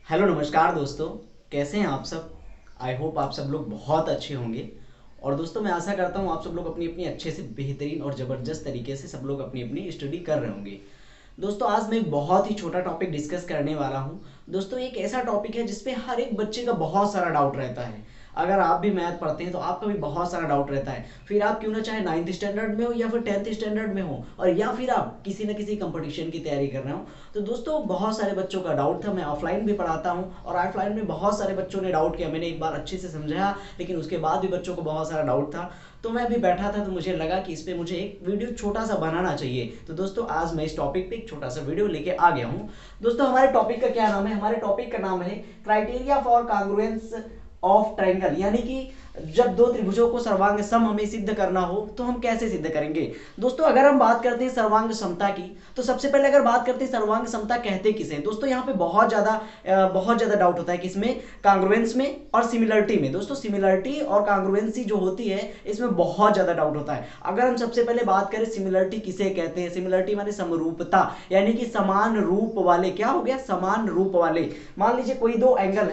Hello नमस्कार दोस्तों। कैसे हैं आप सब। आई होप आप सब लोग बहुत अच्छे होंगे। और दोस्तों मैं आशा करता हूँ आप सब लोग अपनी अपनी अच्छे से बेहतरीन और ज़बरदस्त तरीके से सब लोग अपनी अपनी स्टडी कर रहे होंगे। दोस्तों आज मैं एक बहुत ही छोटा टॉपिक डिस्कस करने वाला हूँ। दोस्तों एक ऐसा टॉपिक है जिसपे हर एक बच्चे का बहुत सारा डाउट रहता है। अगर आप भी मैथ पढ़ते हैं तो आपका भी बहुत सारा डाउट रहता है, फिर आप क्यों ना चाहे 9th स्टैंडर्ड में हो या फिर 10th स्टैंडर्ड में हो, और या फिर आप किसी न किसी कंपटीशन की तैयारी कर रहे हो। तो दोस्तों बहुत सारे बच्चों का डाउट था। मैं ऑफलाइन भी पढ़ाता हूँ और ऑफलाइन में बहुत सारे बच्चों ने डाउट किया। मैंने एक बार अच्छे से समझाया, लेकिन उसके बाद भी बच्चों को बहुत सारा डाउट था। तो मैं अभी बैठा था तो मुझे लगा कि इस पे मुझे एक वीडियो छोटा सा बनाना चाहिए। तो दोस्तों आज मैं इस टॉपिक पे एक छोटा सा वीडियो लेके आ गया हूँ। दोस्तों हमारे टॉपिक का क्या नाम है? हमारे टॉपिक का नाम है क्राइटेरिया फॉर कांग्रुएंस ऑफ ट्रायंगल, यानी कि जब दो त्रिभुजों को सर्वांग सम हमें सिद्ध करना हो तो हम कैसे सिद्ध करेंगे। दोस्तों अगर हम बात करते हैं सर्वांग समता की, तो सबसे पहले अगर बात करते हैं सर्वांग समता कहते किसे, दोस्तों यहाँ पे बहुत ज्यादा डाउट होता है किसमें, कांग्रुएंस में और सिमिलरिटी में। दोस्तों सिमिलरिटी और कांग्रुएंसी जो होती है इसमें बहुत ज्यादा डाउट होता है। अगर हम सबसे पहले बात करें सिमिलरिटी किसे कहते हैं, सिमिलरिटी माने समरूपता, यानी कि समान रूप वाले। क्या हो गया? समान रूप वाले। मान लीजिए कोई दो एंगल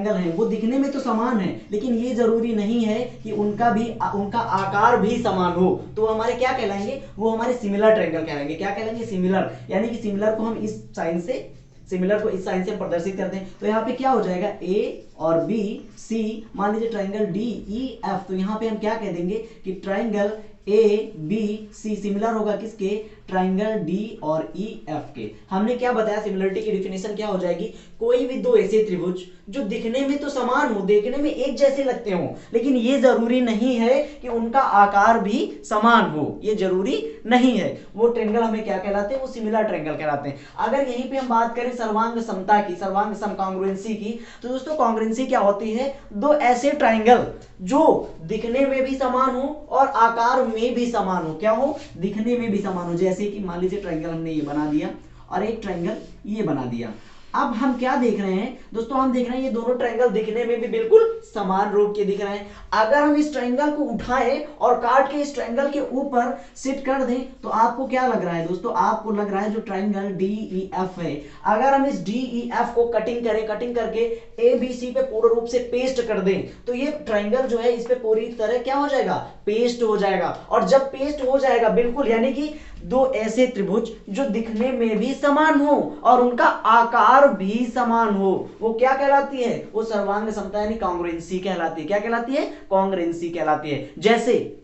हैं, वो दिखने में तो समान है, लेकिन ये जरूरी नहीं है कि उनका आकार भी समान हो। तो हमारे क्या कहलाएंगे? वो हमारे सिमिलर ट्रायंगल कहलाएंगे। क्या कहलाएंगे? सिमिलर। यानी कि सिमिलर को हम इस साइन से प्रदर्शित करते हैं। तो यहाँ पे क्या हो जाएगा? ए और बी सी, मान लीजिए ट्रायंगल डी ई एफ, तो यहाँ पे हम क्या कह देंगे कि triangle A B C similar होगा किसके? ट्रायंगल डी और ई एफ के। हमने क्या बताया? सिमिलरिटी की डिफिनेशन क्या हो जाएगी? कोई भी दो ऐसे त्रिभुज जो दिखने में तो समान हो, देखने में एक जैसे लगते हो, लेकिन ये जरूरी नहीं है कि उनका आकार भी समान हो, ये जरूरी नहीं है। वो ट्रायंगल हमें क्या कहलाते हैं? वो सिमिलर ट्रायंगल कहलाते हैं। अगर यहीं पे हम बात करें सर्वांग समता की, सर्वांग सम कांग्रुएंसी की, तो दोस्तों कांग्रुएंसी क्या होती है? दो ऐसे ट्रायंगल जो दिखने में भी समान हो और आकार में भी समान हो। क्या हो? दिखने में भी समान हो। जैसे कि मान लीजिए ट्रायंगल हमने ये बना दिया और एक ट्रायंगल ये बना दिया। अब हम क्या देख रहे हैं दोस्तों? हम देख रहे हैं ये दोनों ट्रायंगल दिखने में भी बिल्कुल समान रूप के दिख रहे हैं। अगर हम इस ट्रायंगल को उठाएं और काट के इस ट्रायंगल के ऊपर सिट कर दें, तो आपको क्या लग रहा है दोस्तों? आपको लग रहा है जो ट्रायंगल डी ई एफ है, अगर हम इस डी ई एफ को कटिंग करके ए बी सी पे पूर्ण रूप से पेस्ट कर दें, तो ये ट्रायंगल जो है इस पे पूरी तरह क्या हो जाएगा? पेस्ट हो जाएगा। और जब पेस्ट हो जाएगा बिल्कुल, यानी कि दो ऐसे त्रिभुज जो दिखने में भी समान हो और उनका आकार भी समान हो, वो क्या कहलाती है? वो सर्वांग समता यानी कांग्रुएंसी कहलाती है। क्या कहलाती है? कांग्रुएंसी कहलाती है। जैसे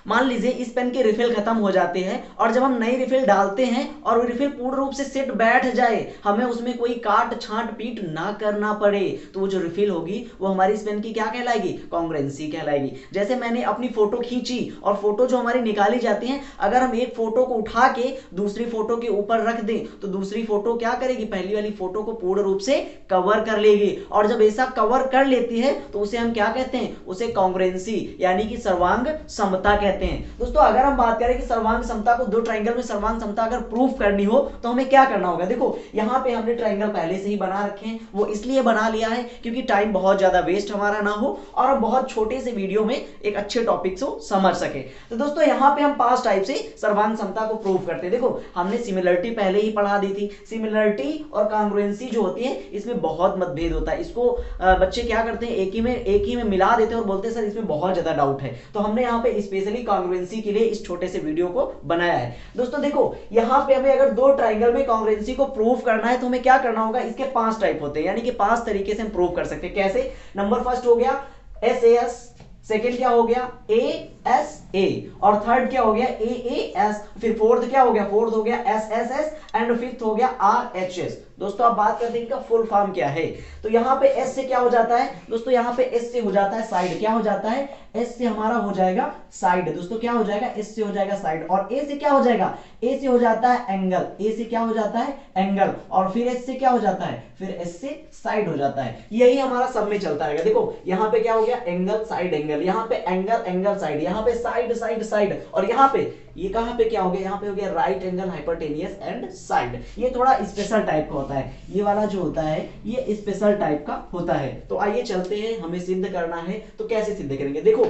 मान लीजिए इस पेन के रिफिल खत्म हो जाते हैं और जब हम नई रिफिल डालते हैं और वो रिफिल पूर्ण रूप से सेट बैठ जाए, हमें उसमें कोई काट छांट पीट ना करना पड़े, तो वो जो रिफिल होगी वो हमारी इस पेन की क्या कहलाएगी? कांग्रुएंसी कहलाएगी। जैसे मैंने अपनी फोटो खींची और फोटो जो हमारी निकाली जाती है, अगर हम एक फोटो को उठा के दूसरी फोटो के ऊपर रख दें, तो दूसरी फोटो क्या करेगी? पहली वाली फोटो को पूर्ण रूप से कवर कर लेगी। और जब ऐसा कवर कर लेती है तो उसे हम क्या कहते हैं? उसे कांग्रुएंसी यानी कि सर्वांग समता कहते हैं। दोस्तों अगर हम बात करें कि सर्वांग समता को, दो ट्रायंगल में सर्वांग समता अगर प्रूफ करनी हो तो हमें क्या करना होगा? देखो यहां पे हमने ट्रायंगल पहले से ही बना रखे हैं, वो इसलिए बना लिया है क्योंकि टाइम बहुत ज्यादा वेस्ट हमारा ना हो और हम बहुत छोटे से वीडियो में एक अच्छे टॉपिक को समझ सके। तो दोस्तों यहां पे हम पांच टाइप से सर्वांग समता को प्रूफ करते हैं। देखो हमने सिमिलरिटी पहले ही पढ़ा दी थी। सिमिलरिटी और कांग्रुएंसी जो होती है इसमें बहुत मतभेद होता है। इसको बच्चे क्या करते हैं? एक ही में मिला देते हैं और बोलते हैं सर इसमें बहुत ज्यादा डाउट है। तो हमने यहाँ पे स्पेशली कांग्रुएंसी के लिए इस छोटे से वीडियो को बनाया है। दोस्तों देखो यहां पे हमें अगर दो ट्रायंगल में कांग्रुएंसी को प्रूव करना है तो हमें क्या करना होगा? इसके पांच टाइप होते हैं, यानी कि पांच तरीके से हम प्रूव कर सकते हैं। कैसे? नंबर फर्स्ट हो गया एस ए एस, सेकेंड क्या हो गया? ए एस ए, और थर्ड क्या हो गया? ए ए एस, फिर फोर्थ क्या हो गया? फोर्थ हो गया S S S, and fifth हो गया आर एच एस। दोस्तों आप बात करते हैं इनका फुल फॉर्म क्या है। तो यहां पे एस से क्या हो जाता है दोस्तों? यहां पे एस से हो जाता है साइड। क्या हो जाता है? एस से हमारा हो जाएगा साइड। दोस्तों क्या हो जाएगा? एस से हो जाएगा साइड। और ए से क्या हो जाएगा? ए से हो जाता है एंगल। ए से क्या हो जाता है? एंगल। और फिर एस से क्या हो जाता है? फिर एस से साइड हो जाता है। यही हमारा सब में चलता है। देखो यहां पे क्या हो गया? एंगल साइड एंगल, यहां पे एंगल एंगल साइड, यहां पे साइड साइड साइड, और यहां पे ये कहां पे क्या हो गया? यहां पे हो गया right angle hypotenuse and side. ये थोड़ा स्पेशल टाइप का होता है, ये वाला जो होता है ये स्पेशल टाइप का होता है। तो आइए चलते हैं, हमें सिद्ध करना है तो कैसे सिद्ध करेंगे। देखो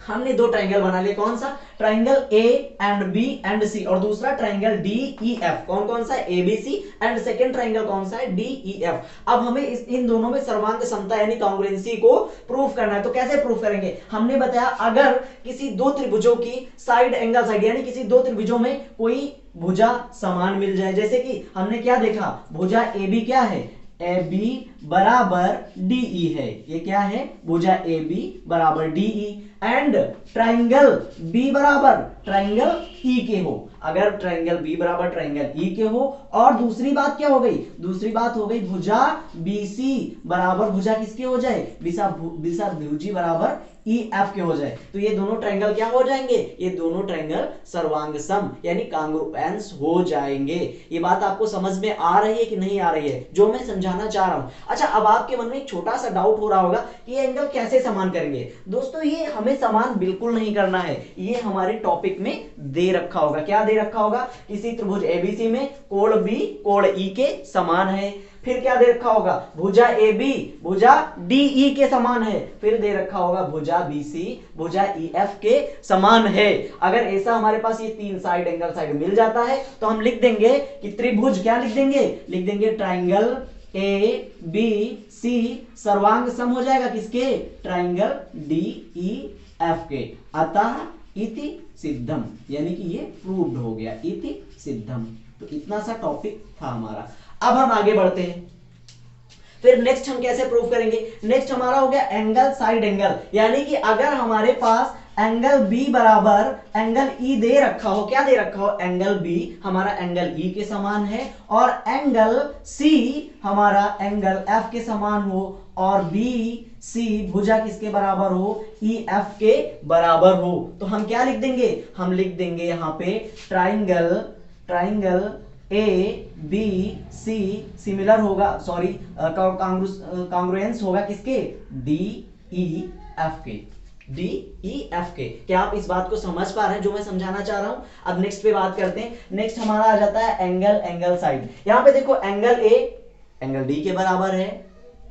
हमने दो ट्राइंगल बना लिए, कौन सा? Triangle A and B and C, और दूसरा ट्राइंगल डी ई एफ। कौन कौन सा है? A B C. And second triangle कौन सा है? D E F. अब हमें इन दोनों में सर्वांग समता यानी कांग्रुएंसी को प्रूव करना है। तो कैसे प्रूव करेंगे? हमने बताया अगर किसी दो त्रिभुजों की साइड एंगल साइड यानी किसी दो त्रिभुजों में कोई भुजा समान मिल जाए, जैसे कि हमने क्या देखा, भुजा ए बी क्या है? ए बी बराबर डीई है। ये क्या है? भुजा ए बी बराबर डीई। एंड ट्राइंगल बी बराबर ट्राइंगल ई के हो। अगर ट्राइंगल बी बराबर ट्राइंगल ई के हो, और दूसरी बात क्या हो गई? दूसरी बात हो गई भुजा बीसी बराबर भुजा किसके हो जाए? बिसा भुजी बराबर ई एफ के हो जाए। तो ये दोनों ट्रायंगल क्या हो जाएंगे? ये दोनों ट्रायंगल सर्वांग सम यानी कांग्रुएंस हो जाएंगे। ये बात आपको समझ में आ रही है कि नहीं आ रही है, जो मैं समझाना चाह रहा हूं? अच्छा, अब आपके मन में एक छोटा सा डाउट हो रहा होगा कि ये एंगल कैसे समान करेंगे। दोस्तों, ये हमें समान बिल्कुल नहीं करना है। ये हमारे टॉपिक में दे रखा होगा। क्या दे रखा होगा? किसी त्रिभुज एबीसी में कोण बी कोण ई के समान है। फिर क्या दे रखा होगा? भुजा ए बी भुजा डी ई के समान है। फिर दे रखा होगा भुजा बी सी भुजा ई एफ के समान है। अगर ऐसा हमारे पास ये तीन साइड एंगल साइड मिल जाता है तो हम लिख देंगे कि त्रिभुज, क्या लिख देंगे? लिख देंगे ट्राइंगल ए बी सी सर्वांग सम हो जाएगा किसके? ट्राइंगल डी ई एफ के। अतः इति सिद्धम, यानी कि ये प्रूव्ड हो गया। इति सिद्धम। तो इतना सा टॉपिक था हमारा। अब हम आगे बढ़ते हैं। फिर नेक्स्ट हम कैसे प्रूव करेंगे? नेक्स्ट हमारा हो गया एंगल साइड एंगल, यानी कि अगर हमारे पास एंगल बी बराबर एंगल ई दे रखा हो, क्या दे रखा हो? एंगल बी हमारा एंगल ई के समान है, और एंगल सी हमारा एंगल एफ के समान हो, और बी सी भुजा किसके बराबर हो? ई एफ के बराबर हो। तो हम क्या लिख देंगे? हम लिख देंगे यहां पे triangle A B C similar होगा, सॉरी कांग्रुएंस होगा किसके? डी ई एफ के। डी ई एफ के। क्या आप इस बात को समझ पा रहे हैं जो मैं समझाना चाह रहा हूं? अब नेक्स्ट पे बात करते हैं। नेक्स्ट हमारा आ जाता है एंगल साइड। यहां पे देखो, एंगल ए एंगल डी के बराबर है,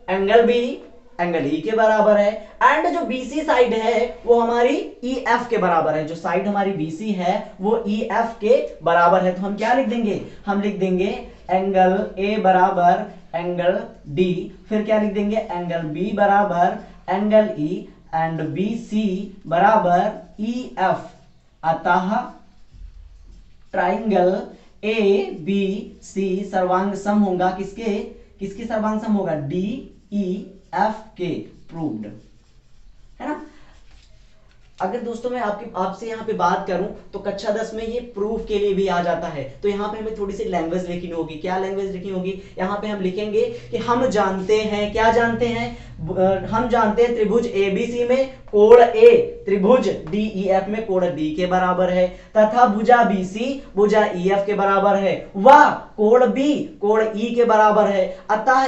एंगल बी एंगल ई के बराबर है, एंड जो बीसी साइड है वो हमारी ई एफ के बराबर है। जो साइड हमारी बीसी है वो ई एफ के बराबर है। तो हम क्या लिख देंगे? हम लिख देंगे एंगल ए बराबर एंगल डी। फिर क्या लिख देंगे? एंगल बी बराबर angle E, and B C बराबर ई एफ। अतः ट्राइंगल ए बी सी सर्वांग सम होगा किसके? किसके सर्वांग सम होगा? डी ई एफ के। प्रूव्ड है ना। अगर दोस्तों मैं आपसे यहाँ पे बात करूं तो कक्षा 10 में ये प्रूफ के लिए भी आ जाता है। तो यहाँ पे हमें थोड़ी सी लैंग्वेज लिखनी होगी। क्या लैंग्वेज लिखनी होगी? यहाँ पे हम लिखेंगे कि हम जानते हैं, क्या जानते हैं? हम जानते हैं त्रिभुज एबीसी में कोण ए त्रिभुज डीईएफ में कोण डी के बराबर है, तथा भुजा बीसी भुजा ईएफ के बराबर है, व कोण बी कोण ई के बराबर है। अतः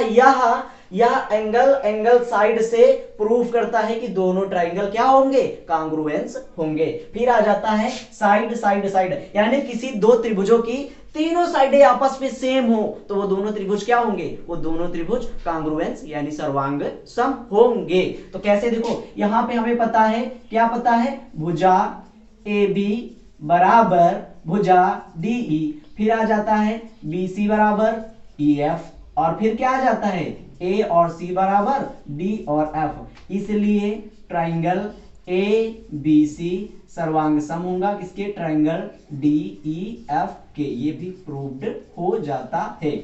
यह एंगल साइड से प्रूफ करता है कि दोनों ट्राइंगल क्या होंगे? कांग्रुएंस होंगे। फिर आ जाता है साइड, यानी किसी दो त्रिभुजों की तीनों साइडें आपस में सेम हो तो वो दोनों त्रिभुज क्या होंगे? वो दोनों त्रिभुज कांग्रुएंस यानी सर्वांग सम होंगे। तो कैसे? देखो, यहां पे हमें पता है, क्या पता है? भुजा ए बी बराबर भुजा डीई। फिर आ जाता है बी सी बराबर ई एफ, और फिर क्या आ जाता है? ए और सी बराबर डी और एफ। इसलिए ट्राइंगल ए बी सी सर्वांग सम होगा किसके? ट्राइंगल डी ई एफ के। ये भी प्रूव्ड हो जाता है।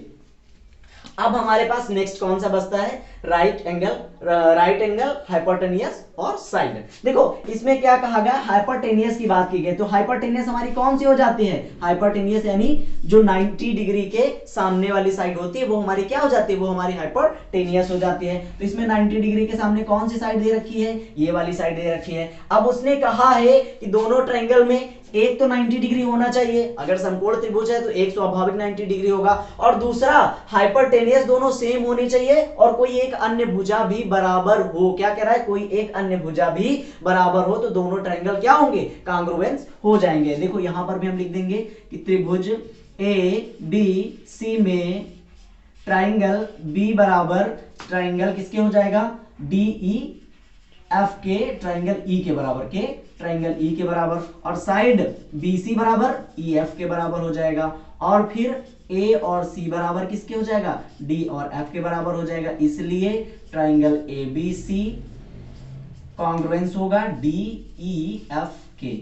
अब हमारे पास नेक्स्ट कौन सा बचता है? राइट एंगल हाइपोटेनियस और साइड। देखो, इसमें क्या कहा गया? हाइपोटेनियस की बात की गई। तो हाइपोटेनियस हमारी कौन सी हो जाती है? हाइपोटेनियस यानी जो 90 डिग्री के सामने वाली साइड होती है वो हमारी क्या हो जाती है? वो हमारी हाइपोटेनियस हो जाती है। तो इसमें 90 डिग्री के सामने कौन सी साइड दे रखी है? ये वाली साइड दे रखी है। अब उसने कहा है कि दोनों ट्रायंगल में एक तो 90 डिग्री होना चाहिए, अगर समकोण त्रिभुज है तो एक स्वाभाविक 90 डिग्री होगा, और दूसरा हाइपोटेनियस दोनों सेम होनी चाहिए, और कोई एक अन्य भुजा भी बराबर हो। क्या कह रहा है? कोई एक अन्य भुजा भी बराबर हो तो दोनों ट्रायंगल क्या होंगे? कांग्रुएंस हो जाएंगे। देखो, यहां पर भी हम लिख देंगे कि त्रिभुज ए बी सी में ट्राइंगल बी बराबर ट्राइंगल किसके हो जाएगा? डी ई एफ के, ट्राइंगल ई के बराबर के ट्राइंगल ई के बराबर, और साइड BC बराबर EF के बराबर हो जाएगा, और फिर A और C बराबर किसके हो जाएगा, D और F के बराबर हो जाएगा। इसलिए ट्राइंगल ABC कॉन्ग्रुएंस होगा DEF के।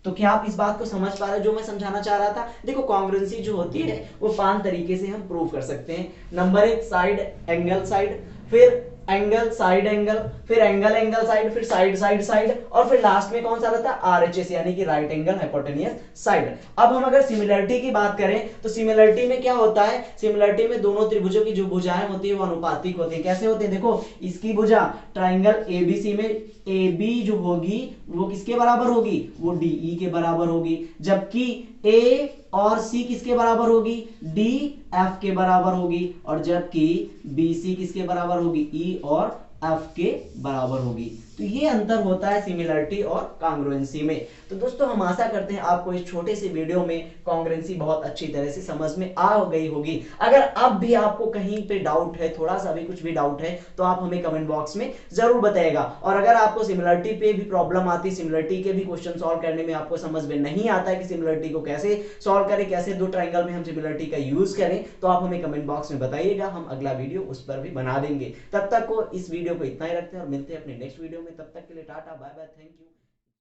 तो क्या आप इस बात को समझ पा रहे हैं जो मैं समझाना चाह रहा था? देखो कॉन्ग्रुएंसी जो होती है वो 5 तरीके से हम प्रूव कर सकते हैं। नंबर 1 साइड एंगल साइड, फिर एंगल साइड एंगल, फिर एंगल एंगल साइड, फिर साइड साइड साइड, और फिर लास्ट में कौन सा रहता है, RHS यानी कि राइट एंगल हाइपोटेन्यूस साइड। अब हम अगर सिमिलरिटी की बात करें तो सिमिलरिटी में क्या होता है, सिमिलरिटी में दोनों त्रिभुजों की जो भुजाएं होती है वो अनुपातिक होती है। कैसे होते हैं, देखो इसकी भुजा ट्राइंगल ABC में AB जो होगी वो किसके बराबर होगी, वो DE के बराबर होगी, जबकि A और C किसके बराबर होगी, DF के बराबर होगी, और जबकि BC किसके बराबर होगी, E और F के बराबर होगी। तो ये अंतर होता है सिमिलरिटी और कॉन्ग्रुएंसी में। तो दोस्तों हम आशा करते हैं आपको इस छोटे से वीडियो में कॉन्ग्रुएंसी बहुत अच्छी तरह से समझ में आ गई होगी। अगर अब भी आपको कहीं पे डाउट है, थोड़ा सा भी कुछ भी डाउट है, तो आप हमें कमेंट बॉक्स में जरूर बताइएगा। और अगर आपको सिमिलरिटी पे भी प्रॉब्लम आती है, सिमिलरिटी के भी क्वेश्चन सॉल्व करने में आपको समझ में नहीं आता है कि सिमिलरिटी को कैसे सॉल्व करें, कैसे दो ट्राइंगल में हम सिमिलरिटी का यूज करें, तो आप हमें कमेंट बॉक्स में बताइएगा, हम अगला वीडियो उस पर भी बना देंगे। तब तक को इस वीडियो को इतना ही रखते हैं और मिलते हैं अपने नेक्स्ट वीडियो में। तब तक के लिए tata bye bye, thank you.